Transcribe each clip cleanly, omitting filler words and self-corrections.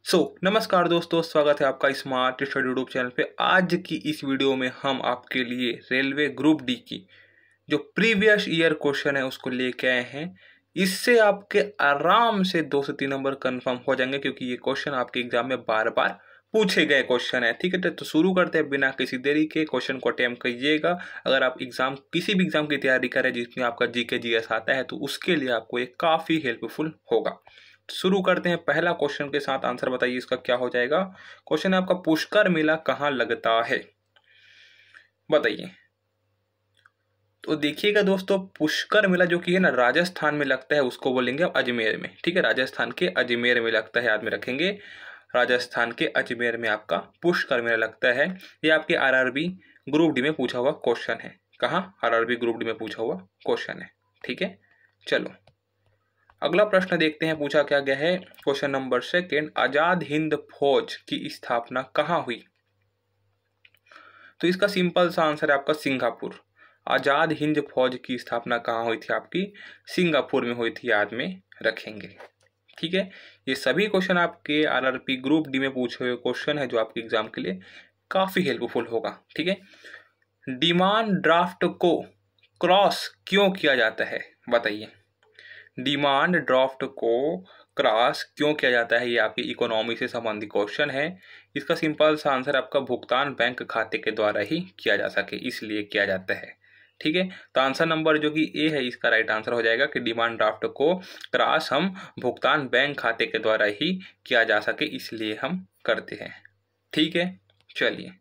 नमस्कार दोस्तों, स्वागत है आपका स्मार्ट स्टडी यूट्यूब चैनल पे। आज की इस वीडियो में हम आपके लिए रेलवे ग्रुप डी की जो प्रीवियस ईयर क्वेश्चन है उसको लेके आए हैं। इससे आपके आराम से 2 से 3 नंबर कंफर्म हो जाएंगे, क्योंकि ये क्वेश्चन आपके एग्जाम में बार बार पूछे गए क्वेश्चन है। ठीक है, तो शुरू करते हैं बिना किसी देरी के। क्वेश्चन को अटेम्प्ट कीजिएगा। अगर आप किसी भी एग्जाम की तैयारी करें जिसमें आपका जीके जीएस आता है, तो उसके लिए आपको ये काफी हेल्पफुल होगा। शुरू करते हैं पहला क्वेश्चन के साथ। आंसर बताइए इसका क्या हो जाएगा। क्वेश्चन है आपका, पुष्कर मेला कहाँ लगता है, बताइए। तो देखिएगा दोस्तों, पुष्कर मेला जो कि है ना राजस्थान में लगता है, उसको बोलेंगे अब अजमेर में। ठीक है, राजस्थान के अजमेर में लगता है, याद में रखेंगे। राजस्थान के अजमेर में आपका पुष्कर मेला लगता है। ये आपके आरआरबी ग्रुप डी में पूछा हुआ क्वेश्चन है। कहाँ? आरआरबी ग्रुप डी में पूछा हुआ क्वेश्चन है। ठीक है, चलो अगला प्रश्न देखते हैं पूछा क्या गया है। क्वेश्चन नंबर 2, आजाद हिंद फौज की स्थापना कहाँ हुई। तो इसका सिंपल सा आंसर है आपका सिंगापुर। आजाद हिंद फौज की स्थापना कहाँ हुई थी आपकी? सिंगापुर में हुई थी, याद में रखेंगे। ठीक है, ये सभी क्वेश्चन आपके आरआरबी ग्रुप डी में पूछे हुए क्वेश्चन है जो आपके एग्जाम के लिए काफी हेल्पफुल होगा। ठीक है, डिमांड ड्राफ्ट को क्रॉस क्यों किया जाता है, बताइए। डिमांड ड्राफ्ट को क्रॉस क्यों किया जाता है, ये आपकी इकोनॉमी से संबंधित क्वेश्चन है। इसका सिंपल सा आंसर आपका भुगतान बैंक खाते के द्वारा ही किया जा सके, इसलिए किया जाता है। ठीक है, तो आंसर नंबर जो कि ए है, इसका राइट आंसर हो जाएगा कि डिमांड ड्राफ्ट को क्रॉस हम भुगतान बैंक खाते के द्वारा ही किया जा सके, इसलिए हम करते हैं। ठीक है, चलिए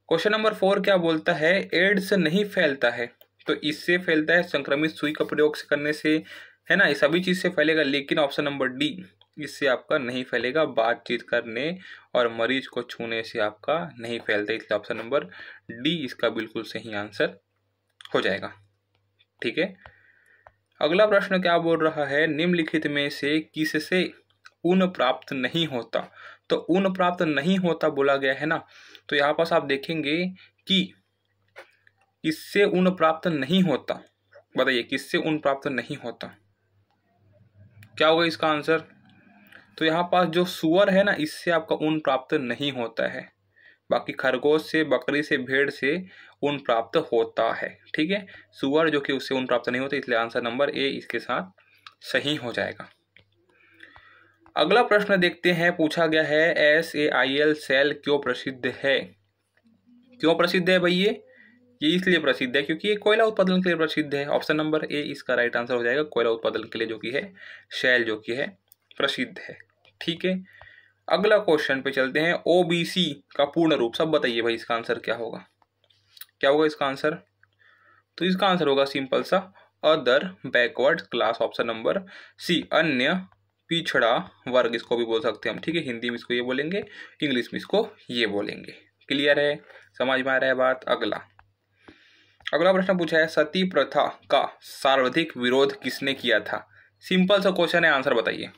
क्वेश्चन नंबर 4 क्या बोलता है, एड्स नहीं फैलता है। तो इससे फैलता है संक्रमित सुई का प्रयोग से करने से, है ना, ये सभी चीज से फैलेगा। लेकिन ऑप्शन नंबर डी, इससे आपका नहीं फैलेगा। बातचीत करने और मरीज को छूने से आपका नहीं फैलता, इसलिए ऑप्शन नंबर डी इसका बिल्कुल सही आंसर हो जाएगा। ठीक है, अगला प्रश्न क्या बोल रहा है, निम्नलिखित में से किससे ऊन प्राप्त नहीं होता। तो ऊन प्राप्त नहीं होता बोला गया है ना, तो यहाँ पास आप देखेंगे कि इससे ऊन प्राप्त नहीं होता। बताइए किससे ऊन प्राप्त नहीं होता, क्या होगा इसका आंसर। तो यहाँ पास जो सुअर है ना, इससे आपका ऊन प्राप्त नहीं होता है। बाकी खरगोश से, बकरी से, भेड़ से ऊन प्राप्त होता है। ठीक है, सुअर जो कि उससे ऊन प्राप्त नहीं होता, इसलिए आंसर नंबर ए इसके साथ सही हो जाएगा। अगला प्रश्न देखते हैं, पूछा गया है SAIL सेल क्यों प्रसिद्ध है। क्यों प्रसिद्ध है भाई? ये इसलिए प्रसिद्ध है क्योंकि ये कोयला उत्पादन के लिए प्रसिद्ध है। ऑप्शन नंबर ए इसका राइट आंसर हो जाएगा। कोयला उत्पादन के लिए जो कि है शेल जो कि है प्रसिद्ध है। ठीक है, अगला क्वेश्चन पे चलते हैं। OBC का पूर्ण रूप सब बताइए भाई, इसका आंसर क्या होगा। क्या होगा इसका आंसर? तो इसका आंसर होगा सिंपल सा, other backward class. Option number C, अन्य पिछड़ा वर्ग इसको भी बोल सकते हैं हम। ठीक है, हिंदी में इसको ये बोलेंगे, इंग्लिश में इसको ये बोलेंगे। क्लियर है, समझ में आ रहा है बात। अगला प्रश्न पूछा है, सती प्रथा का सर्वाधिक विरोध किसने किया था। सिंपल सा क्वेश्चन है, आंसर बताइए।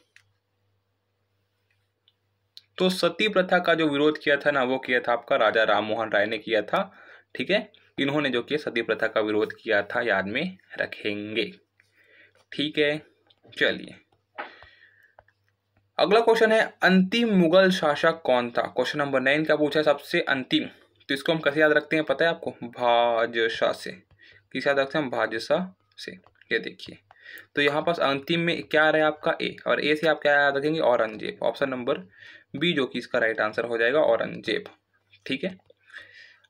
तो सती प्रथा का जो विरोध किया था ना, वो किया था आपका राजा राम मोहन राय ने किया था। ठीक है, इन्होंने जो किया सती प्रथा का विरोध किया था, याद में रखेंगे। ठीक है, चलिए अगला क्वेश्चन है, अंतिम मुगल शासक कौन था। क्वेश्चन नंबर 9 क्या पूछा है, सबसे अंतिम। तो इसको हम कैसे याद रखते हैं पता है आपको? भाजसा से। किस याद रखते हैं हम? भाजसा से। ये देखिए, तो यहाँ पास अंतिम में क्या आ रहा है आपका ए, और ए से आप क्या याद रखेंगे? औरंगजेब। ऑप्शन नंबर बी जो कि इसका राइट आंसर हो जाएगा, औरंगजेब। ठीक है,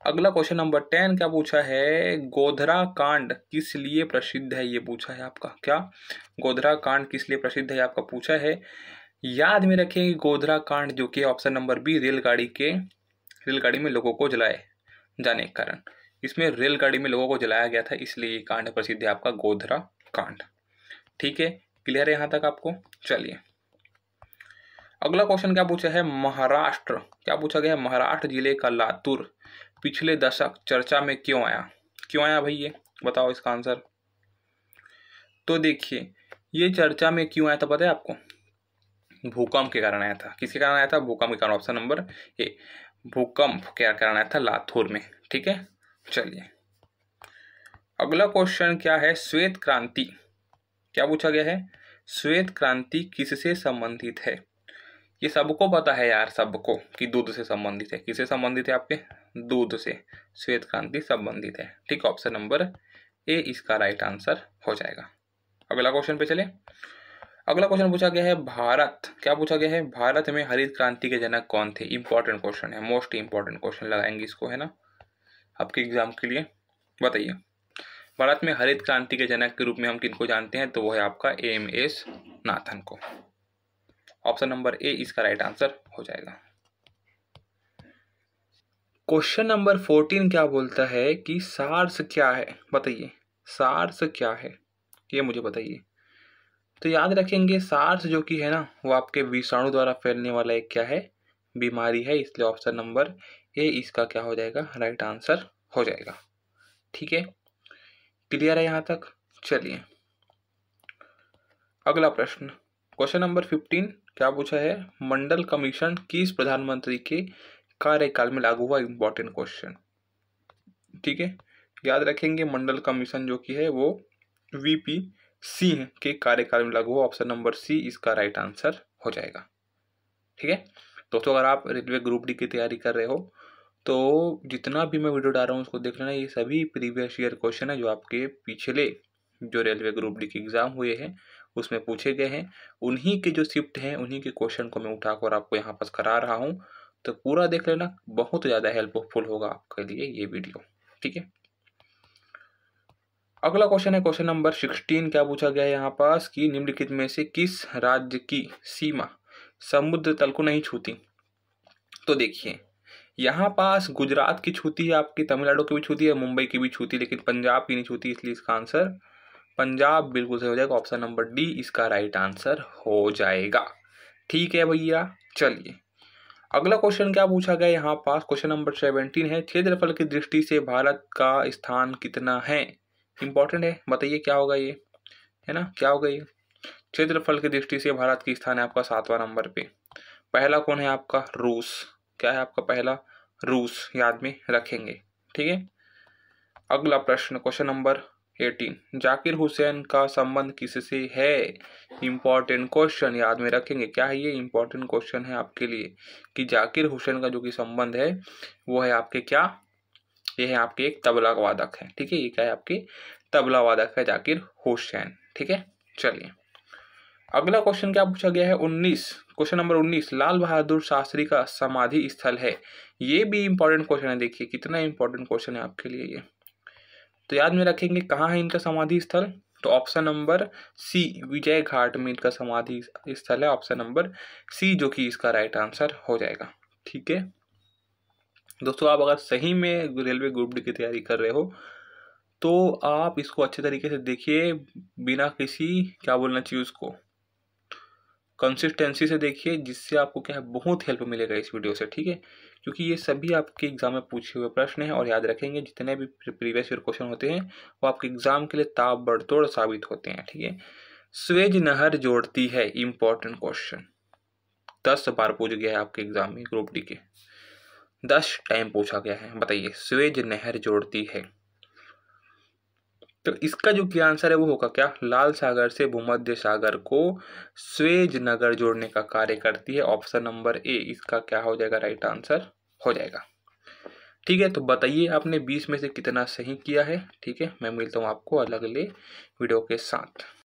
अगला क्वेश्चन नंबर 10 क्या पूछा है, गोधरा कांड किस लिए प्रसिद्ध है। ये पूछा है आपका। क्या? गोधरा कांड किस लिए प्रसिद्ध है आपका पूछा है। याद में रखेंगे गोधरा कांड जो कि ऑप्शन नंबर बी, रेलगाड़ी में लोगों को जलाए जाने के कारण। इसमें रेलगाड़ी में लोगों को जलाया गया था, इसलिए ये कांड प्रसिद्ध है आपका, गोधरा कांड। ठीक है, क्लियर है यहाँ तक आपको। चलिए अगला क्वेश्चन क्या पूछा है, महाराष्ट्र। क्या पूछा गया है, महाराष्ट्र जिले का लातूर पिछले दशक चर्चा में क्यों आया। क्यों आया भाई, ये बताओ इसका आंसर। तो देखिए, ये चर्चा में क्यों आया था पता है आपको? भूकंप के कारण आया था। किसके कारण आया था? भूकंप के कारण। ऑप्शन नंबर ए, भूकंप के कारण आया था लातूर में। ठीक है, चलिए अगला क्वेश्चन क्या है, श्वेत क्रांति। क्या पूछा गया है, श्वेत क्रांति किससे संबंधित है। ये सबको पता है यार, सबको, कि दूध से संबंधित है। किससे संबंधित है? आपके दूध से, श्वेत क्रांति संबंधित है। ठीक, ऑप्शन नंबर ए इसका राइट आंसर हो जाएगा। अगला क्वेश्चन पे चले। अगला क्वेश्चन पूछा गया है भारत, क्या पूछा गया है? भारत में हरित क्रांति के जनक कौन थे? इंपॉर्टेंट क्वेश्चन है, मोस्ट इंपॉर्टेंट क्वेश्चन लगाएंगे इसको, है ना, आपके एग्जाम के लिए। बताइए, भारत में हरित क्रांति के जनक के रूप में हम किनको जानते हैं? तो वो है आपका एम.एस. नाथन को। ऑप्शन नंबर ए इसका राइट आंसर हो जाएगा। क्वेश्चन नंबर 14 क्या बोलता है कि सार्स क्या है? बताइए, सार्स क्या है, ये मुझे बताइए। तो याद रखेंगे, सार्स जो कि है ना, वो आपके विषाणु द्वारा फैलने वाला एक क्या है? बीमारी है। इसलिए ऑप्शन नंबर ए इसका क्या हो जाएगा? राइट आंसर हो जाएगा। ठीक है, क्लियर है यहाँ तक? चलिए अगला प्रश्न, क्वेश्चन नंबर 15 क्या पूछा है? मंडल कमीशन किस प्रधानमंत्री के कार्यकाल में लागू हुआ? Important question. ठीक है, याद रखेंगे, मंडल कमीशन जो कि है वो वीपी सिंह के कार्यकाल में लागू हुआ। ऑप्शन नंबर सी इसका राइट आंसर हो जाएगा। ठीक है दोस्तों, अगर आप रेलवे ग्रुप डी की तैयारी कर रहे हो तो जितना भी मैं वीडियो डाल रहा हूँ उसको देख लेना। ये सभी प्रीवियस ईयर क्वेश्चन है जो आपके पिछले जो रेलवे ग्रुप डी के एग्जाम हुए हैं उसमें पूछे गए हैं। उन्हीं के जो शिफ्ट हैं, उन्हीं के क्वेश्चन को मैं उठाकर आपको यहाँ पास करा रहा हूँ, तो पूरा देख लेना, बहुत ज़्यादा हेल्पफुल होगा आपके लिए ये वीडियो। ठीक है, अगला क्वेश्चन है क्वेश्चन नंबर 16। क्या पूछा गया है यहाँ पास कि निम्नलिखित में से किस राज्य की सीमा समुद्र तल को नहीं छूती? तो देखिए, यहाँ पास गुजरात की छूती है, आपकी तमिलनाडु की भी छूती है, मुंबई की भी छूती है, लेकिन पंजाब की नहीं छूती। इसलिए इसका आंसर पंजाब बिल्कुल सही हो जाएगा। ऑप्शन नंबर डी इसका राइट आंसर हो जाएगा। ठीक है भैया, चलिए अगला क्वेश्चन क्या पूछा गया यहाँ पास? क्वेश्चन नंबर 17 है, क्षेत्रफल की दृष्टि से भारत का स्थान कितना है? इंपॉर्टेंट है, बताइए क्या होगा ये, है ना, क्या होगा ये? क्षेत्रफल की दृष्टि से भारत की स्थान है आपका 7वां नंबर पे। पहला कौन है आपका? रूस। क्या है आपका पहला? रूस, याद में रखेंगे। ठीक है, अगला प्रश्न क्वेश्चन नंबर 18, जाकिर हुसैन का संबंध किससे है? इंपॉर्टेंट क्वेश्चन, याद में रखेंगे। क्या है ये? इंपॉर्टेंट क्वेश्चन है आपके लिए कि जाकिर हुसैन का जो कि संबंध है वो है आपके क्या? ये है आपके एक तबला वादक है। ठीक है, ये क्या है? आपके तबला वादक है जाकिर हुसैन। ठीक है, चलिए अगला क्वेश्चन क्या पूछा गया है? 19, क्वेश्चन नंबर 19, लाल बहादुर शास्त्री का समाधि स्थल है। ये भी इंपॉर्टेंट क्वेश्चन है। देखिए कितना इंपॉर्टेंट क्वेश्चन है आपके लिए ये, तो याद में रखेंगे कहाँ है इनका समाधि स्थल? तो ऑप्शन नंबर सी विजय घाट में इनका समाधि स्थल है। ऑप्शन नंबर सी जो कि इसका राइट आंसर हो जाएगा। ठीक है दोस्तों, आप अगर सही में रेलवे ग्रुप डी की तैयारी कर रहे हो तो आप इसको अच्छे तरीके से देखिए, बिना किसी क्या बोलना चाहिए उसको, कंसिस्टेंसी से देखिए, जिससे आपको क्या है बहुत हेल्प मिलेगा इस वीडियो से। ठीक है, क्योंकि ये सभी आपके एग्जाम में पूछे हुए प्रश्न हैं और याद रखेंगे जितने भी प्रीवियस ईयर क्वेश्चन होते हैं वो आपके एग्जाम के लिए ताबड़तोड़ साबित होते हैं। ठीक है, स्वेज नहर जोड़ती है, इंपॉर्टेंट क्वेश्चन 10 बार पूछ गया है आपके एग्जाम में, ग्रुप डी के 10 टाइम पूछा गया है। बताइए, स्वेज नहर जोड़ती है, तो इसका जो क्या आंसर है वो होगा क्या? लाल सागर से भूमध्य सागर को स्वेज नगर जोड़ने का कार्य करती है। ऑप्शन नंबर ए इसका क्या हो जाएगा? राइट आंसर हो जाएगा। ठीक है, तो बताइए आपने 20 में से कितना सही किया है। ठीक है, मैं मिलता हूँ आपको अलग अगले वीडियो के साथ।